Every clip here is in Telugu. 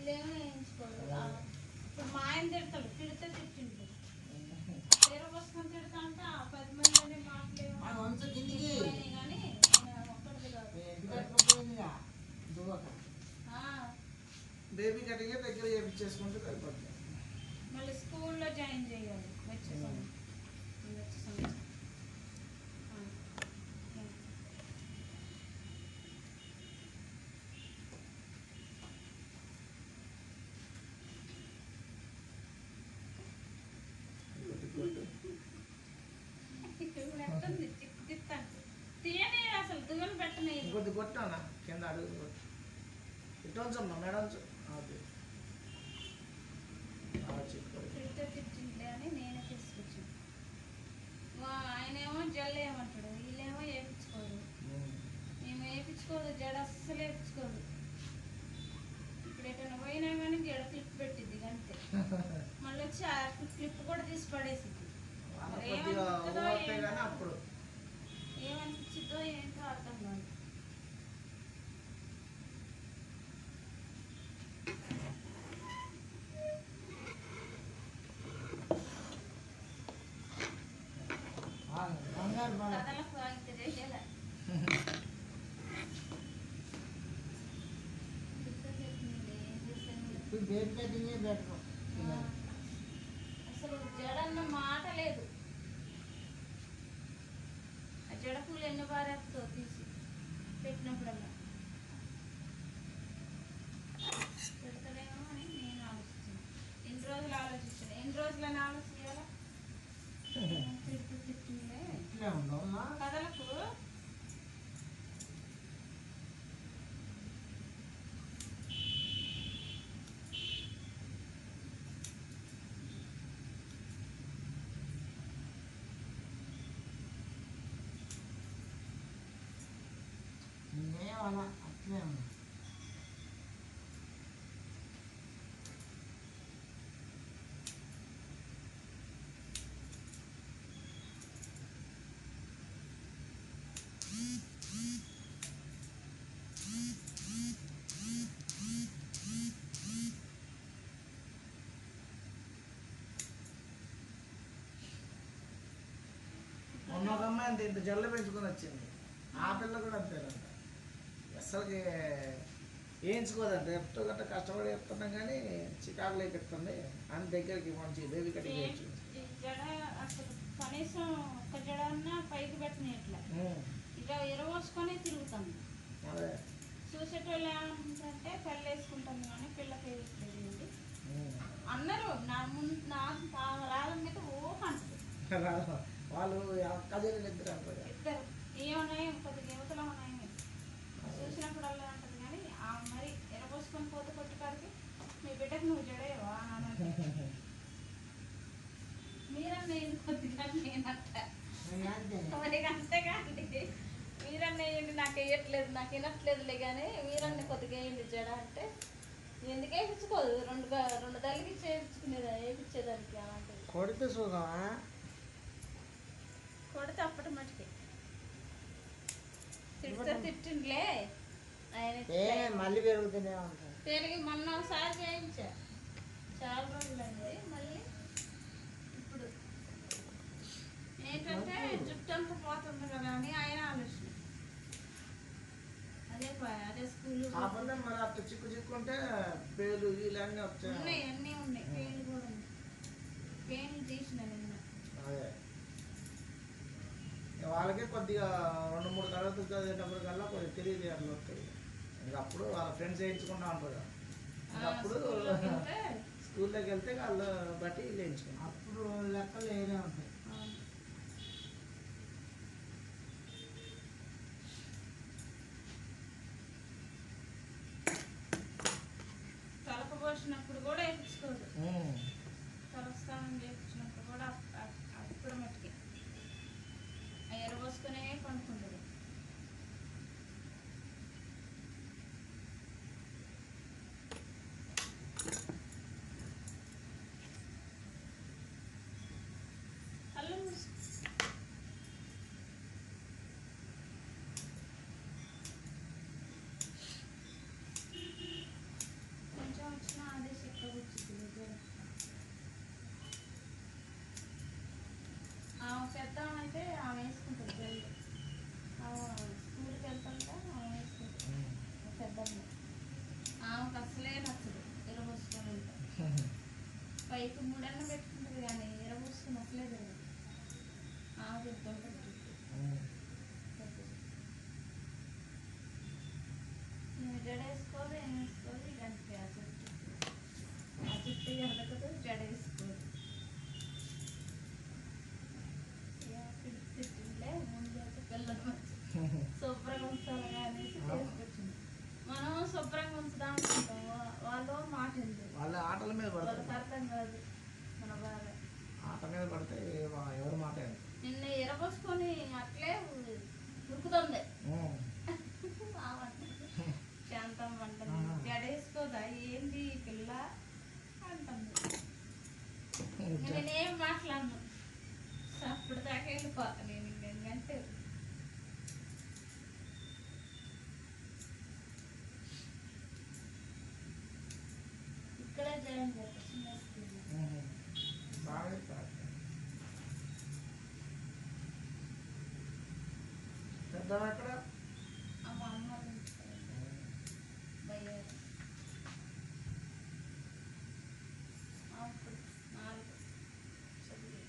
వీళ్ళేమో వేయించుకోరు. ఇప్పుడు మా ఆయన తిడతాడు, తిడితే తిట్టిండు. తీర వస్తుకొని తిడతా అంటే ఆ 10 మందిలోనే మాటలేమో కానీ ఒక్కడిది కాదు. బేబీ కటింగ్ దగ్గర చేయించేసుకుంటే సరిపోతుంది. మళ్ళీ స్కూల్లో జాయిన్ చేయాలి వచ్చే సంవత్సరం. తీయని అసలు దువ్వెన పెట్టని ఇంకొద్ది కొట్టానా కింద అడుగు ఇటు ఉంచమ్మా మేడం తిట్టిండే అని నేనే తీసుకొచ్చాను. ఆయనేమో జల్ ఏమంటాడు, వీళ్ళేమో వేయించుకోరు. మేము వేయించుకోదు, జడ అస్సలు వేయించుకోదు. ఇప్పుడు ఎటైనా పోయినా కానీ జడ క్లిప్ పెట్టిద్ది అంతే. మళ్ళీ వచ్చి ఆ క్లిప్ కూడా తీసి పడేసిద్ది. ఏమనిపించిద్దో ఏంటో అర్థం కాదు. కథలకు ఇంత చేసేలా అసలు జడన్న మాట లేదు. ఆ జడ పూలు ఎన్ని బారేస్తో తీసి పెట్టినప్పుడల్లా పెడతాడేమో అని నేను ఆలోచిస్తాను. ఎన్ని రోజులు ఆలోచిస్తాను, ఎన్ని రోజులని ఆలోచించాలా. కథలకు అట్లే ఉన్నా. మొన్న ఒక అమ్మాయి అంత ఇంత జల్లు పెంచుకొని వచ్చింది. ఆ పిల్ల కూడా అంతేనంట. అసలుకి వేయించుకోదంట. ఎప్పుడు గట్ట కష్టపడి చెప్తున్నాం కానీ చికాకులు అయిపోతుంది అని దగ్గరికి మంచి బేబీ కటింగ్ చేయొచ్చు. జడ అసలు కనీసం ఒక జడ అన్నా పైకి పెట్టిన ఇట్లా ఇలా ఎరవోసుకొని తిరుగుతాం. అదే చూసేటోళ్ళు ఏమంటే పెళ్ళి వేసుకుంటాను కానీ పిల్లకి వేయట్లేదు అన్నారు. నా ముందు నాకు రాగం మీద అంటారు వాళ్ళు కదిలి ఇద్దరు అంటారు. ఇద్దరు ఏమన్నాయి కొద్దిగా యువతలో ఉన్నాయి చూసినప్పుడల్లా అంటది కానీ మరి ఎరపోసుకొని పోతే కొట్టుకాడికి మీ బిడ్డకు నువ్వు జడేవా అని మీరన్నేయండి కొద్దిగా నేనంట మరి అంతేగా అండి. మీరన్నేయండి నాకు వేయట్లేదు నాకు వినట్లేదులే కానీ మీరన్నీ కొద్దిగా వేయండి జడ అంటే ఎందుకు వేయించుకోదు. రెండు తల్లికి చేయించుకునేదా వేయించేదానికి అలాంటిది. కొడితే సుఖమా కొడితే అప్పటి మటుకి తిడితే తిట్టిండ్లే ఆయన మళ్ళీ పెరుగుతూనే ఉంటాయి. పెరిగి మొన్న ఒకసారి చేయించా చాలా రోజులండి. మళ్ళీ ఇప్పుడు ఏంటంటే జుట్టు అంతా పోతుంది కదా అని ఆయన ఆలోచన. అదే స్కూల్ మరి అట్లా చిక్కు చిక్కుంటే పేర్లు ఇలాంటి ఉన్నాయి, అన్నీ ఉన్నాయి. పేర్లు కూడా ఉన్నాయి. పేర్లు తీసిన నిన్న. అదే వాళ్ళకే కొద్దిగా 2-3 తరగతులు చదివేటప్పుడు కల్లా కొద్దిగా తెలియదు అట్లా వస్తాయి. ఇంకా అప్పుడు వాళ్ళ ఫ్రెండ్స్ వేయించుకుంటా ఉంటారు. అప్పుడు స్కూల్లోకి వెళ్తే వాళ్ళు బట్టి వేయించుకుంటారు. అప్పుడు లెక్కలు ఏదే ఉంటాయి. తలకు పోసినప్పుడు కూడా వేయించుకోదు. తలస్నానం చేయించినప్పుడు కూడా అప్పుడు మట్టుకి ఎరబోసుకునే పండుకుంటుంది. అల్లం కొంచెం వచ్చిన పెద్దమ్మ ఎక్కడ? అమ్మ అమ్మ భయ్య అప్పుడు 4 చదివి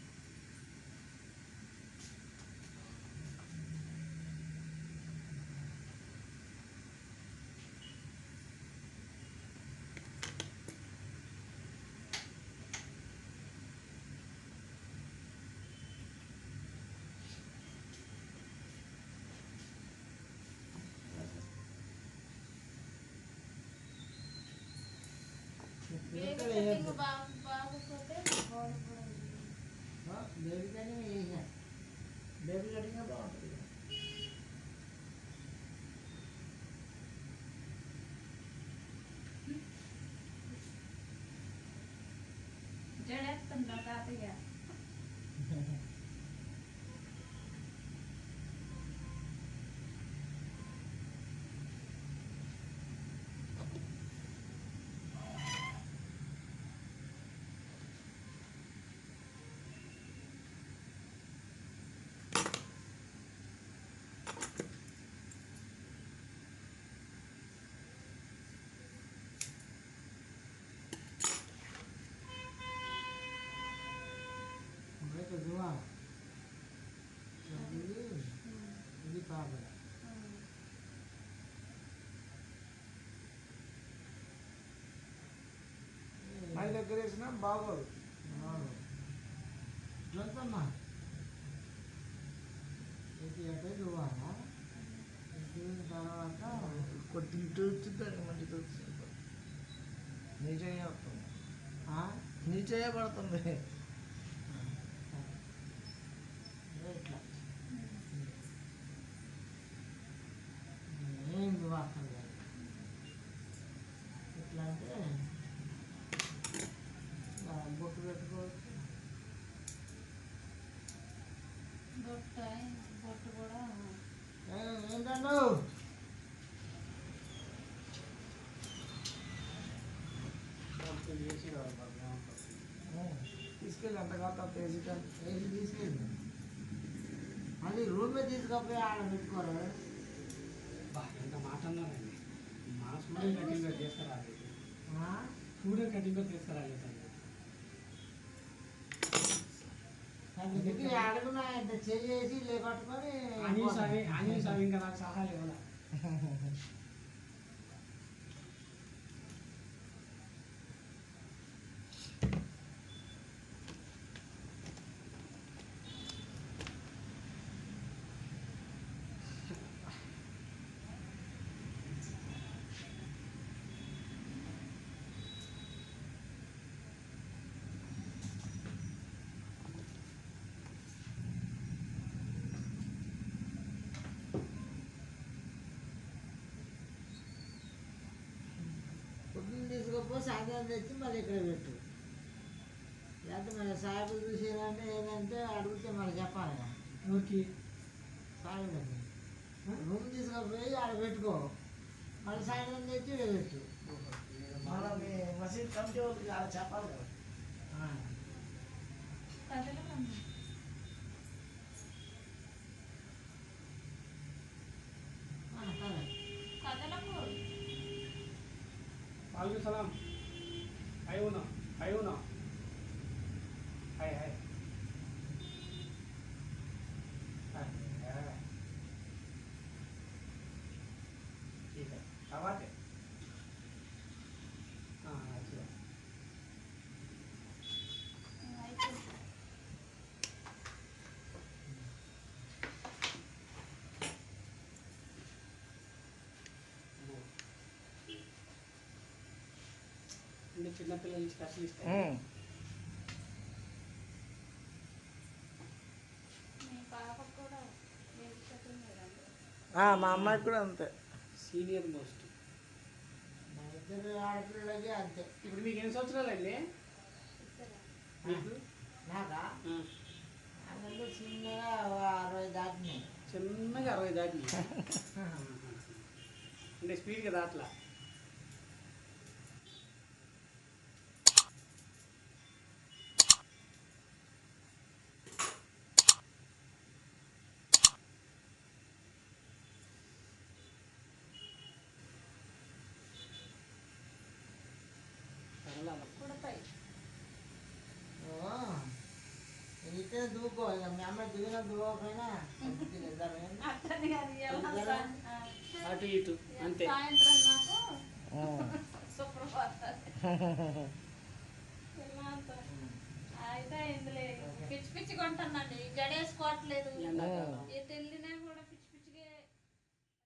బేబీ కటింగ్ బాగుపోతే బాగుంది కూడా బేబీ కటింగ్ వేసిన. బేబీ కటింగ్ బాగుంటుంది. జడేస్తుందా తాతయ్య itu dua. Ini apa? My decoration is బాగోదు. చూద్దామా ఇది అంటే దువ్వాలా దీని తర్వాత కొద్ది ఇటు వచ్చిందని మంచిది వచ్చింది. నీ చేయబడుతుంది. నీ చేయబడుతుంది. ఇట్లా ఏం దువ్వాస్తుంది ఇట్లా అంటే బొట్టు పెట్టుకోవచ్చు. బొట్టు కూడా ఏంటండు తీసుకెళ్ళి అంత కాదు ఏసీ తీసుకెళ్ళి మళ్ళీ రూమ్ మీద తీసుకపోయి ఆడ పెట్టుకోరు. ఎంత మాట అన్నారండి. మా స్టూడెంట్ కటింగ్ తీసుకురాలేదు. స్టూడెంట్ కటింగ్ తీసుకురాలేదు. అడుగునా ఇంత చేసి లేపట్టుకొని అనీస్ అవి ఇంకా నాకు సహాయం ఇవ్వాల. పొద్దున్న తీసుకోపో సాయంత్రం తెచ్చి మళ్ళీ ఇక్కడ పెట్టు. లేకపోతే మళ్ళీ సాయిబులు చూసేదంటే ఏదంటే అడిగితే మళ్ళీ చెప్పాలి కదా. ఎవరికి సాయిబులని రూమ్ తీసుకపోయి ఆడ పెట్టుకో మళ్ళీ సాయంత్రం తెచ్చి ఇక్కడ పెట్టు. మళ్ళీ మీ మసీద్ కమిటీ వాళ్ళకి ఆడ చెప్పాలి కదా. वालेकुम सलाम. आयो ना हाय हाय ठीक है क्या बात है. हाँ अच्छी बात. చిన్నపిల్లలు స్పెషలిస్ట్. మా అమ్మాయికి కూడా అంతే. Senior most. మా ఇద్దరు ఆడపిల్లలకి అంతే. ఇప్పుడు మీకు ఎన్ని సంవత్సరాలు అండి? మీకు నాకా అందులో చిన్నగా 60 దాటినాయి. చిన్నగా 60 దాటినాయి. అంటే స్పీడ్గా దాట్లా. దూకో ఇక మీ అమ్మ దిగిన దూకపోయినా అట్టని కాదు, ఇవాళ అటు ఇటు అంతే. సాయంత్రం నాకు సుప్రభాతం అయితే ఇందులో పిచ్చి పిచ్చి కొంటానండి, జడేసుకోవట్లేదు, ఎండాకాలం. ఎటు వెళ్ళి